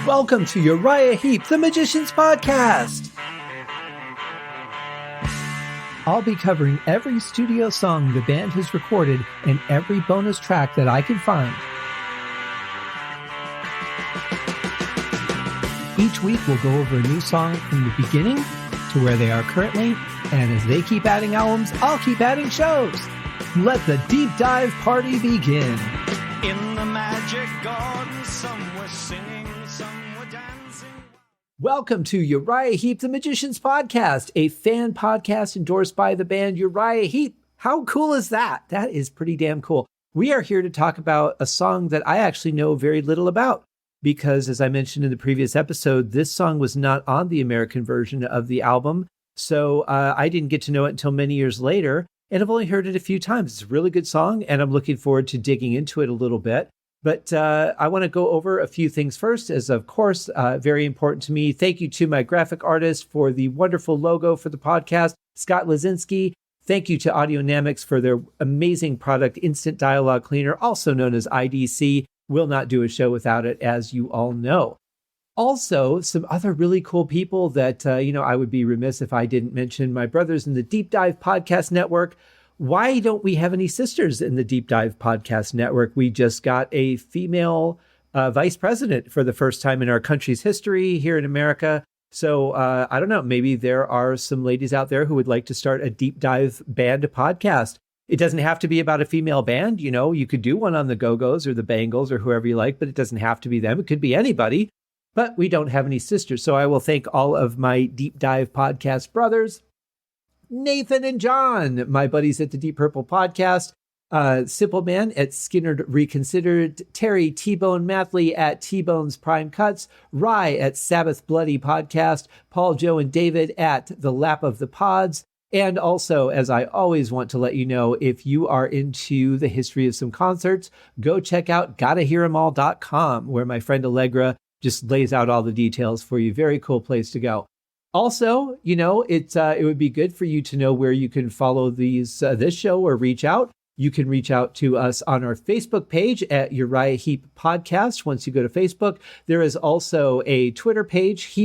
Welcome to Uriah Heep, the Magician's Podcast. I'll be covering every studio song the band has recorded and every bonus track that I can find. Each week we'll go over a new song from the beginning to where they are currently, and as they keep adding albums, I'll keep adding shows. Let the deep dive party begin. In the magic garden, some were singing, some were dancing. Welcome to Uriah Heep, the Magician's Podcast, a fan podcast endorsed by the band Uriah Heep. How cool is that? That is pretty damn cool. We are here to talk about a song that I actually know very little about because, as I mentioned in the previous episode, this song was not on the American version of the album, so I didn't get to know it until many years later, and I've only heard it a few times. It's a really good song, and I'm looking forward to digging into it a little bit. But I want to go over a few things first, as of course, very important to me. Thank you to my graphic artist for the wonderful logo for the podcast, Scott Ladzinski. Thank you to Audionamix for their amazing product, Instant Dialog Cleaner, also known as IDC. Will not do a show without it, as you all know. Also, some other really cool people that, I would be remiss if I didn't mention my brothers in the Deep Dive Podcast Network. Why don't we have any sisters in the Deep Dive Podcast Network? We just got a female vice president for the first time in our country's history here in America. So I don't know, maybe there are some ladies out there who would like to start a Deep Dive band podcast. It doesn't have to be about a female band. You know, you could do one on the Go-Go's or the Bangles or whoever you like, but it doesn't have to be them. It could be anybody, but we don't have any sisters. So I will thank all of my Deep Dive Podcast brothers, Nathan and John, my buddies at the Deep Purple Podcast, Simple Man at Skinner Reconsidered, Terry T-Bone Mathley at T-Bone's Prime Cuts, Rye at Sabbath Bloody Podcast, Paul, Joe, and David at The Lap of the Pods. And also, as I always want to let you know, if you are into the history of some concerts, go check out gottahear'emall.com, where my friend Allegra just lays out all the details for you. Very cool place to go. Also, it would be good for you to know where you can follow this show or reach out. You can reach out to us on our Facebook page at Uriah Heep Podcast. Once you go to Facebook, there is also a Twitter page,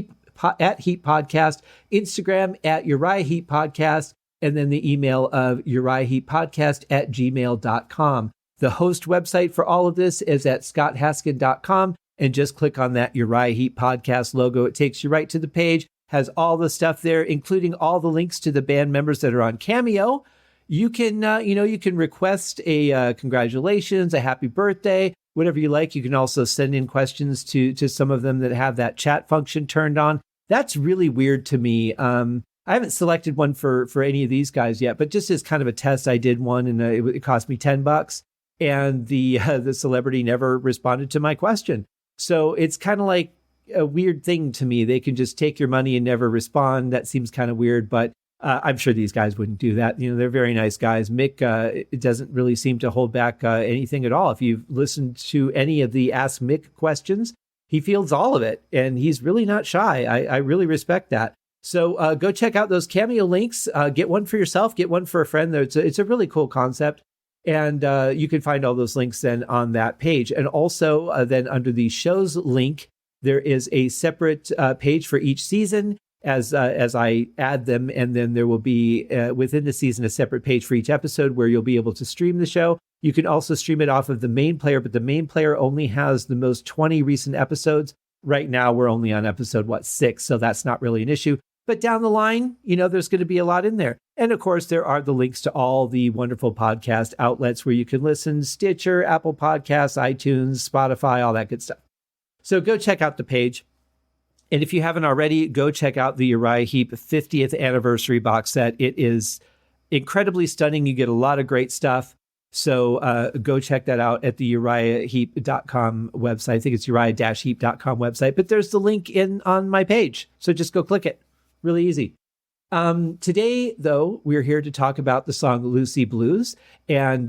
at Heep Podcast, Instagram at Uriah Heep Podcast, and then the email of uriahheeppodcast@gmail.com. The host website for all of this is at scotthaskin.com, and just click on that Uriah Heep Podcast logo. It takes you right to the page, has all the stuff there, including all the links to the band members that are on Cameo. You can, you can request a congratulations, a happy birthday, whatever you like. You can also send in questions to some of them that have that chat function turned on. That's really weird to me. I haven't selected one for any of these guys yet, but just as kind of a test, I did one, and it cost me $10, and the celebrity never responded to my question. So it's kind of like a weird thing to me. They can just take your money and never respond. That seems kind of weird, but I'm sure these guys wouldn't do that. They're very nice guys. Mick, it doesn't really seem to hold back anything at all. If you've listened to any of the Ask Mick questions, he fields all of it, and he's really not shy. I really respect that. So go check out those Cameo links. Get one for yourself. Get one for a friend. It's a really cool concept. And you can find all those links then on that page. And also then under the shows link, there is a separate page for each season as I add them. And then there will be within the season a separate page for each episode where you'll be able to stream the show. You can also stream it off of the main player, but the main player only has the most 20 recent episodes. Right now, we're only on episode, 6, so that's not really an issue. But down the line, there's going to be a lot in there. And of course, there are the links to all the wonderful podcast outlets where you can listen: Stitcher, Apple Podcasts, iTunes, Spotify, all that good stuff. So go check out the page. And if you haven't already, go check out the Uriah Heep 50th anniversary box set. It is incredibly stunning. You get a lot of great stuff. So go check that out at the uriahheep.com website. I think it's uriah-heep.com website, but there's the link on my page. So just go click it. Really easy. Today, though, we're here to talk about the song Lucy Blues. And,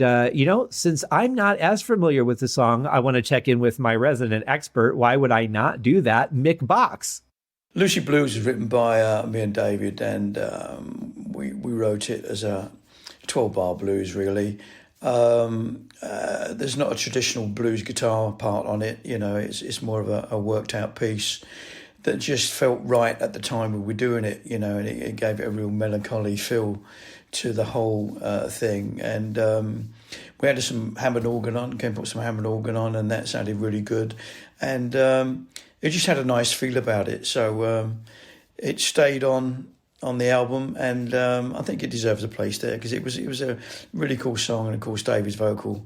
since I'm not as familiar with the song, I want to check in with my resident expert. Why would I not do that? Mick Box. Lucy Blues was written by me and David, and we wrote it as a 12-bar blues, really. There's not a traditional blues guitar part on it. It's more of a worked out piece that just felt right at the time we were doing it. And it gave it a real melancholy feel to the whole thing. And we had some Hammond organ on. Ken put some Hammond organ on, and that sounded really good. And it just had a nice feel about it. So it stayed on the album, and I think it deserves a place there because it was a really cool song, and of course David's vocal,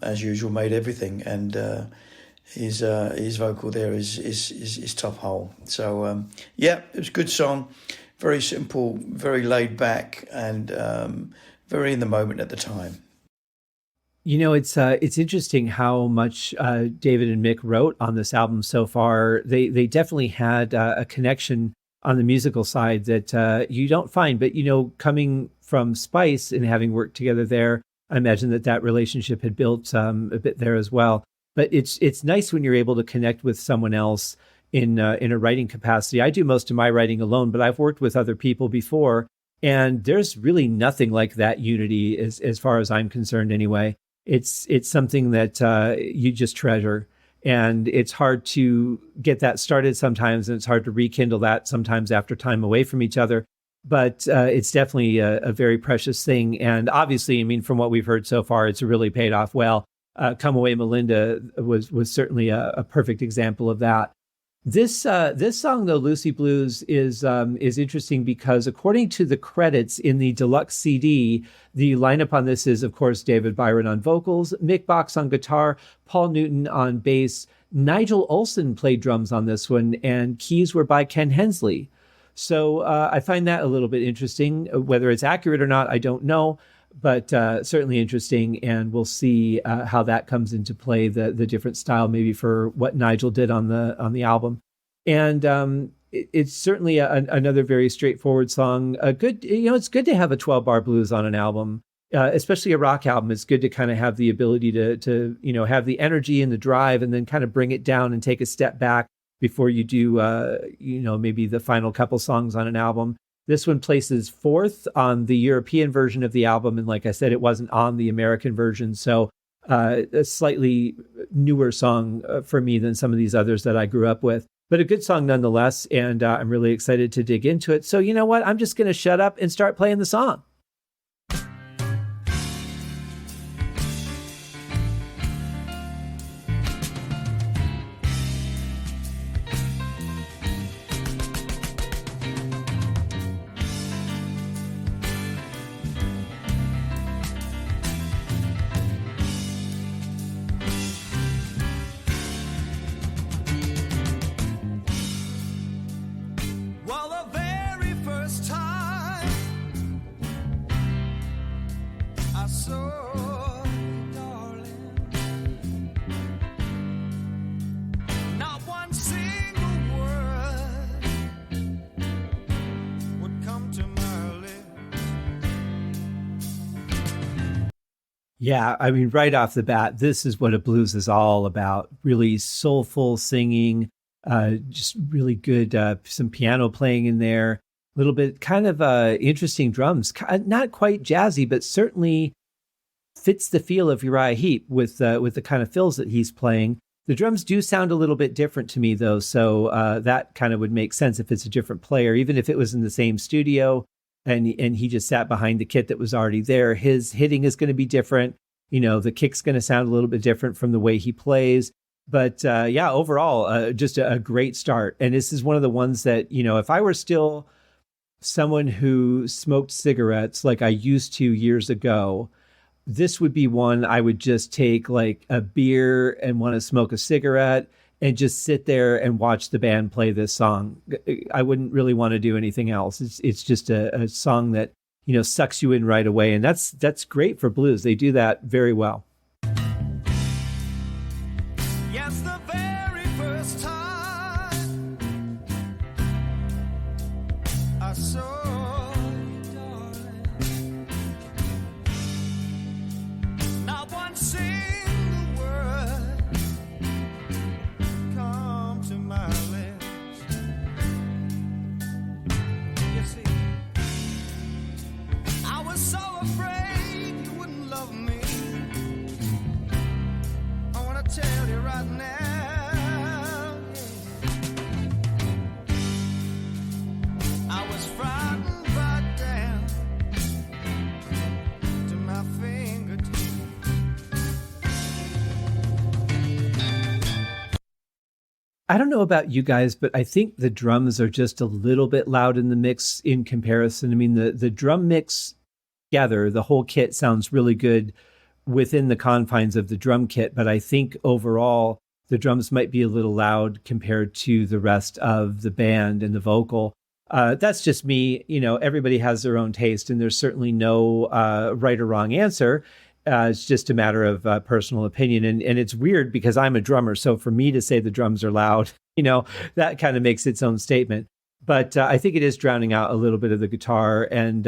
as usual, made everything, and his vocal there is top hole. So it was a good song, very simple, very laid back, and very in the moment at the time. It's interesting how much David and Mick wrote on this album so far. They definitely had a connection on the musical side that you don't find. But, coming from Spice and having worked together there, I imagine that relationship had built a bit there as well. But it's nice when you're able to connect with someone else in a writing capacity. I do most of my writing alone, but I've worked with other people before, and there's really nothing like that unity as far as I'm concerned anyway. It's something that you just treasure. And it's hard to get that started sometimes, and it's hard to rekindle that sometimes after time away from each other. But it's definitely a very precious thing. And obviously, I mean, from what we've heard so far, it's really paid off well. Come Away Melinda was certainly a perfect example of that. This song, though, Lucy Blues, is interesting because according to the credits in the deluxe CD, the lineup on this is, of course, David Byron on vocals, Mick Box on guitar, Paul Newton on bass, Nigel Olson played drums on this one, and keys were by Ken Hensley. So I find that a little bit interesting. Whether it's accurate or not, I don't know, but certainly interesting, and we'll see how that comes into play, the different style maybe for what Nigel did on the album. And it's certainly another very straightforward song. It's good to have a 12-bar blues on an album, especially a rock album. It's good to kind of have the ability to have the energy and the drive, and then kind of bring it down and take a step back before you do maybe the final couple songs on an album. This one places 4th on the European version of the album, and like I said, it wasn't on the American version, so a slightly newer song for me than some of these others that I grew up with. But a good song nonetheless, and I'm really excited to dig into it. So you know what? I'm just going to shut up and start playing the song. Yeah, I mean, right off the bat, this is what a blues is all about. Really soulful singing, just really good, some piano playing in there, a little bit kind of interesting drums. Not quite jazzy, but certainly fits the feel of Uriah Heep with the kind of fills that he's playing. The drums do sound a little bit different to me, though, so that kind of would make sense if it's a different player, even if it was in the same studio. And he just sat behind the kit that was already there. His hitting is going to be different. The kick's going to sound a little bit different from the way he plays. But overall, just a great start. And this is one of the ones that, if I were still someone who smoked cigarettes like I used to years ago, this would be one I would just take like a beer and want to smoke a cigarette and just sit there and watch the band play this song. I wouldn't really want to do anything else. It's just a song that, sucks you in right away. And that's great for blues. They do that very well. Yes, the very first time I saw you, darling, not one single word come to my lips. You see, I was so afraid you wouldn't love I don't know about you guys, but I think the drums are just a little bit loud in the mix in comparison. I mean, the drum mix together, the whole kit sounds really good within the confines of the drum kit, but I think overall the drums might be a little loud compared to the rest of the band and the vocal. That's just me. You know, everybody has their own taste, and there's certainly no right or wrong answer. It's just a matter of personal opinion. And it's weird because I'm a drummer. So for me to say the drums are loud, you know, that kind of makes its own statement. But I think it is drowning out a little bit of the guitar. And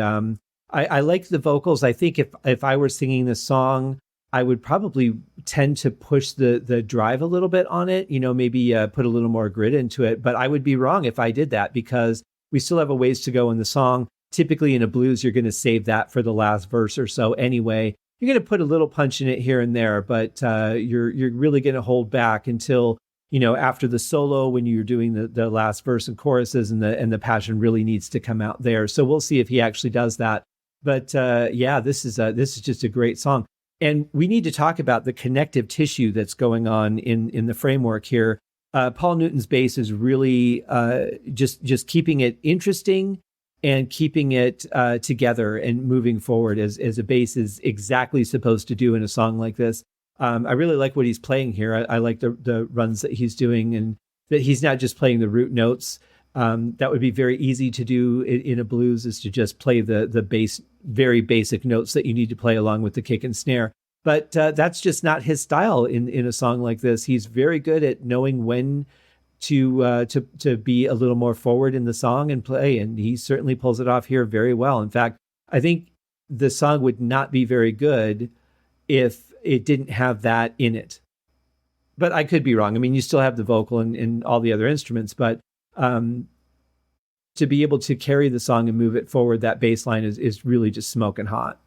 I like the vocals. I think if I were singing this song, I would probably tend to push the drive a little bit on it, you know, maybe put a little more grit into it. But I would be wrong if I did that because we still have a ways to go in the song. Typically in a blues, you're going to save that for the last verse or so anyway. You're going to put a little punch in it here and there, but you're really going to hold back until, you know, after the solo when you're doing the last verse and choruses and the passion really needs to come out there. So we'll see if he actually does that. But yeah, this is just a great song. And we need to talk about the connective tissue that's going on in the framework here. Paul Newton's bass is really just keeping it interesting and keeping it together and moving forward as a bass is exactly supposed to do in a song like this. I really like what he's playing here. I like the runs that he's doing and that he's not just playing the root notes. That would be very easy to do in a blues, is to just play the bass, very basic notes that you need to play along with the kick and snare. But that's just not his style in a song like this. He's very good at knowing when to be a little more forward in the song and play, and he certainly pulls it off here very well. In fact, I think the song would not be very good if it didn't have that in it. But I could be wrong. I mean, you still have the vocal and all the other instruments, but to be able to carry the song and move it forward, that bass line is really just smoking hot.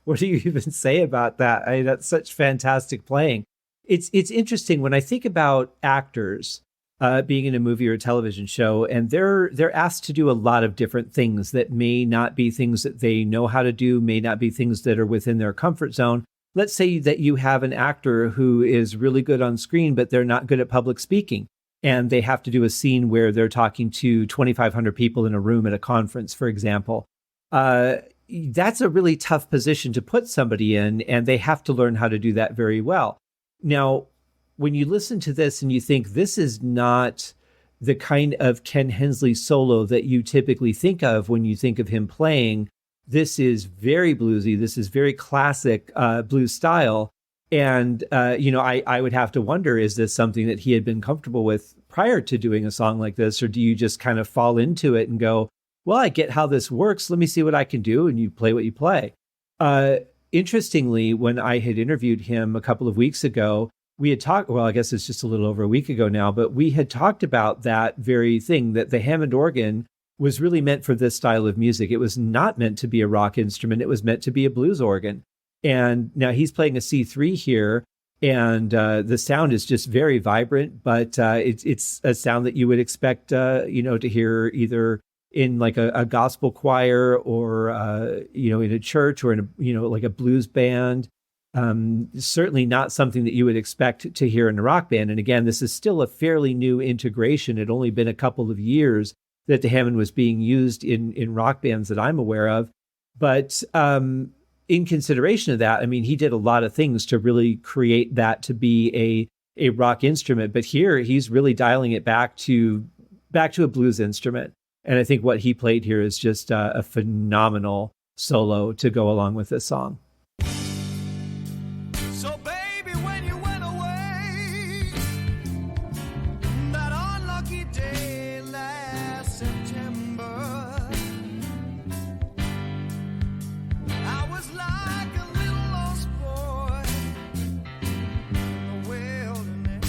What do you even say about that? I mean, that's such fantastic playing. It's interesting when I think about actors being in a movie or a television show, and they're asked to do a lot of different things that may not be things that they know how to do, may not be things that are within their comfort zone. Let's say that you have an actor who is really good on screen, but they're not good at public speaking, and they have to do a scene where they're talking to 2,500 people in a room at a conference, for example. That's a really tough position to put somebody in, and they have to learn how to do that very well. Now, when you listen to this and you think this is not the kind of Ken Hensley solo that you typically think of when you think of him playing, this is very bluesy. This is very classic blues style. And, I would have to wonder, is this something that he had been comfortable with prior to doing a song like this? Or do you just kind of fall into it and go, well, I get how this works. Let me see what I can do. And you play what you play. Interestingly, when I had interviewed him a couple of weeks ago, we had talked, well, I guess it's just a little over a week ago now, but we had talked about that very thing, that the Hammond organ was really meant for this style of music. It was not meant to be a rock instrument. It was meant to be a blues organ. And now he's playing a C3 here, and the sound is just very vibrant, but it's a sound that you would expect, to hear either in like a gospel choir or, in a church or in like a blues band. Certainly not something that you would expect to hear in a rock band. And again, this is still a fairly new integration. It only been a couple of years that the Hammond was being used in rock bands that I'm aware of. But in consideration of that, I mean, he did a lot of things to really create that to be a rock instrument. But here, he's really dialing it back to a blues instrument. And I think what he played here is just a phenomenal solo to go along with this song. So baby, when you went away, that unlucky day last September, I was like a little lost boy in the wilderness.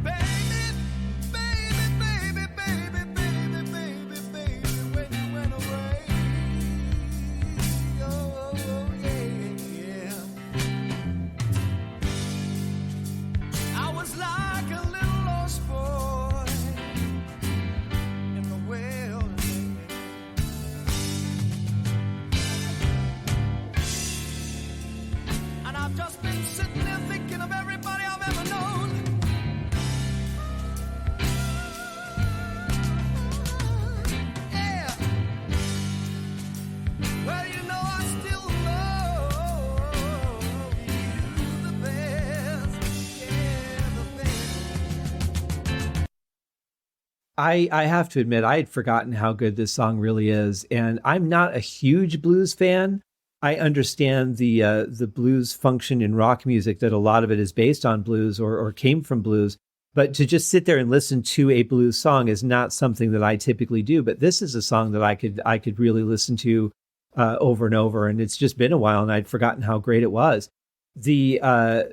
Baby, baby, baby, baby, baby, baby, when you went away. I was like a little lost boy in the wilderness. And I've just been sitting there thinking of everybody I've ever known. Yeah. Well, you know I still love you the best. Yeah, the best. I have to admit, I had forgotten how good this song really is. And I'm not a huge blues fan. I understand the blues function in rock music, that a lot of it is based on blues or came from blues. But to just sit there and listen to a blues song is not something that I typically do. But this is a song that I could really listen to over and over. And it's just been a while, and I'd forgotten how great it was. The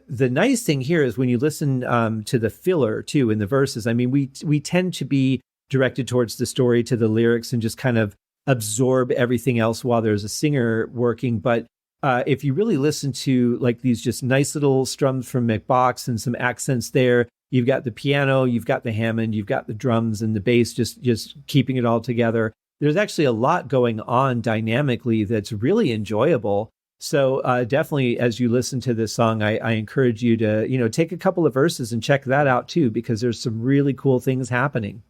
nice thing here is when you listen to the filler too in the verses. I mean, we tend to be directed towards the story, to the lyrics, and just kind of absorb everything else while there's a singer working. But if you really listen to like these just nice little strums from Mick Box and some accents there, you've got the piano, you've got the Hammond, you've got the drums and the bass, just keeping it all together. There's actually a lot going on dynamically that's really enjoyable. So definitely, as you listen to this song, I encourage you to, take a couple of verses and check that out too, because there's some really cool things happening.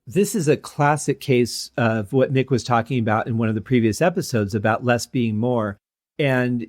This is a classic case of what Mick was talking about in one of the previous episodes about less being more. And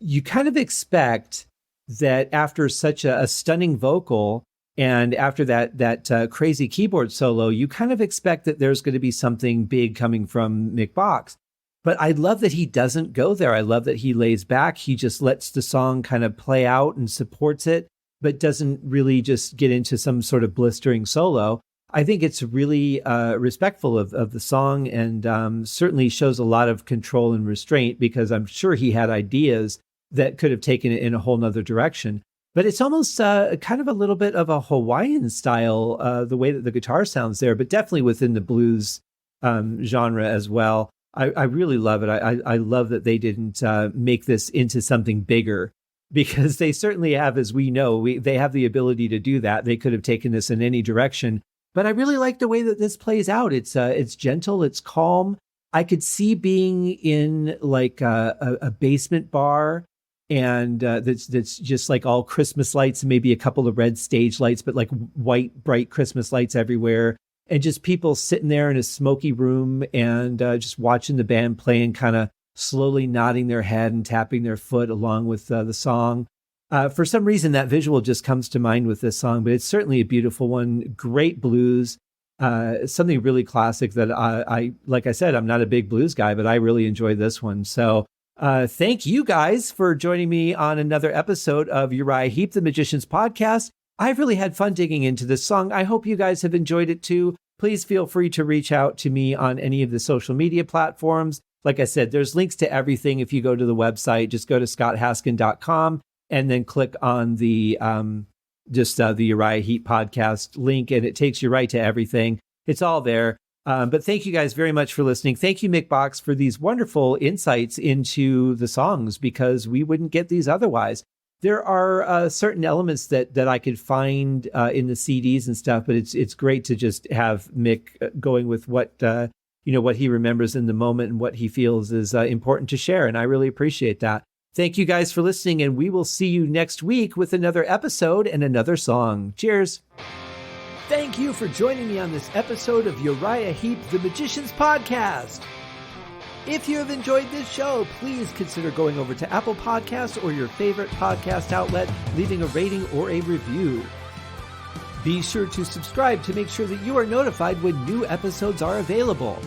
you kind of expect that after such a stunning vocal and after that crazy keyboard solo, you kind of expect that there's going to be something big coming from Mick Box. But I love that he doesn't go there. I love that he lays back. He just lets the song kind of play out and supports it, but doesn't really just get into some sort of blistering solo. I think it's really respectful of the song, and certainly shows a lot of control and restraint, because I'm sure he had ideas that could have taken it in a whole nother direction. But it's almost kind of a little bit of a Hawaiian style, the way that the guitar sounds there, but definitely within the blues genre as well. I really love it. I love that they didn't make this into something bigger, because they certainly have, as we know, they have the ability to do that. They could have taken this in any direction. But I really like the way that this plays out. It's gentle, it's calm. I could see being in like a basement bar and that's just like all Christmas lights and maybe a couple of red stage lights, but like white, bright Christmas lights everywhere. And just people sitting there in a smoky room and just watching the band play and kind of slowly nodding their head and tapping their foot along with the song. For some reason, that visual just comes to mind with this song, but it's certainly a beautiful one. Great blues, something really classic that I, like I said, I'm not a big blues guy, but I really enjoy this one. So thank you guys for joining me on another episode of Uriah Heep, the Magician's Podcast. I've really had fun digging into this song. I hope you guys have enjoyed it too. Please feel free to reach out to me on any of the social media platforms. Like I said, there's links to everything. If you go to the website, just go to scotthaskin.com and then click on the the Uriah Heep podcast link, and it takes you right to everything. It's all there. But thank you guys very much for listening. Thank you, Mick Box, for these wonderful insights into the songs, because we wouldn't get these otherwise. There are certain elements that I could find in the CDs and stuff, but it's great to just have Mick going with what what he remembers in the moment and what he feels is important to share, and I really appreciate that. Thank you guys for listening, and we will see you next week with another episode and another song. Cheers! Thank you for joining me on this episode of Uriah Heep, the Magician's Podcast. If you have enjoyed this show, please consider going over to Apple Podcasts or your favorite podcast outlet, leaving a rating or a review. Be sure to subscribe to make sure that you are notified when new episodes are available.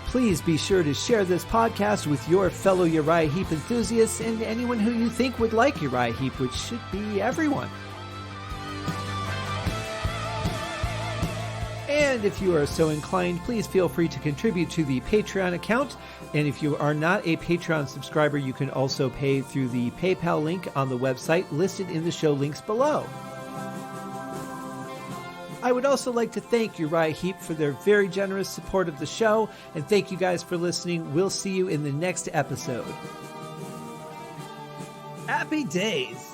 Please be sure to share this podcast with your fellow Uriah Heep enthusiasts and anyone who you think would like Uriah Heep, which should be everyone. And if you are so inclined, please feel free to contribute to the Patreon account. And if you are not a Patreon subscriber, you can also pay through the PayPal link on the website listed in the show links below. I would also like to thank Uriah Heep for their very generous support of the show, and thank you guys for listening. We'll see you in the next episode. Happy days!